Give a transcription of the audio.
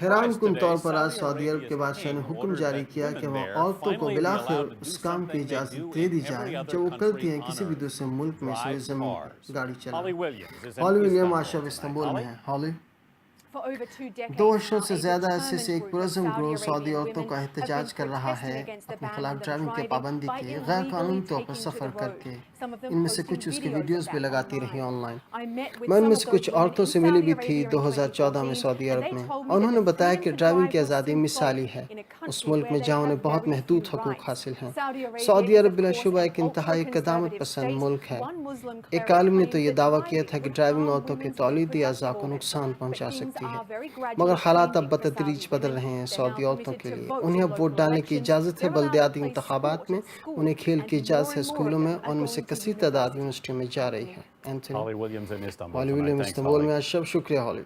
حیران کن طور پر آج سعودی عرب کے بادشاہ نے حکم جاری کیا کہ وہ عورتوں کو بالآخر اس کام کی اجازت دے دی جائے جو وہ کرتی ہیں کسی بھی دوسرے ملک میں سے زمین پر گاڑی چلائیں۔ ہالی ولیم آج شب استنبول میں ہے۔ ہالی 2 سے زیادہ عرصے سے ایک پرعزم گروہ سعودی عورتوں کا احتجاج کر رہا ہے اپنے خلاف ڈرائیونگ کی پابندی کے غیر قانونی طور پر سفر کر کے۔ ان میں سے کچھ اس کی ویڈیوز بھی لگاتی رہی آن لائن۔ میں ان میں سے کچھ عورتوں سے ملی بھی تھی 2014 میں سعودی عرب میں، اور انہوں نے بتایا کہ ڈرائیونگ کی آزادی مثالی ہے اس ملک میں جہاں انہیں بہت محدود حقوق حاصل ہیں۔ سعودی عرب بلا شبہ ایک انتہائی قدامت پسند ملک ہے۔ ایک عالم نے تو یہ دعویٰ کیا تھا کہ ڈرائیونگ عورتوں کے تولیدی اعضاء کو نقصان پہنچا سکتی ہے، مگر حالات اب بتدریج بدل رہے ہیں سعودی عورتوں کے لیے۔ انہیں اب ووٹ ڈالنے کی اجازت ہے بلدیاتی انتخابات میں، انہیں کھیل کی اجازت ہے اسکولوں میں، اور ان میں سے کثیر تعداد یونیورسٹیوں میں جا رہی ہے۔ اینتھونی ہالی ولیم استنبول میں آج شب۔ شکریہ ہالی۔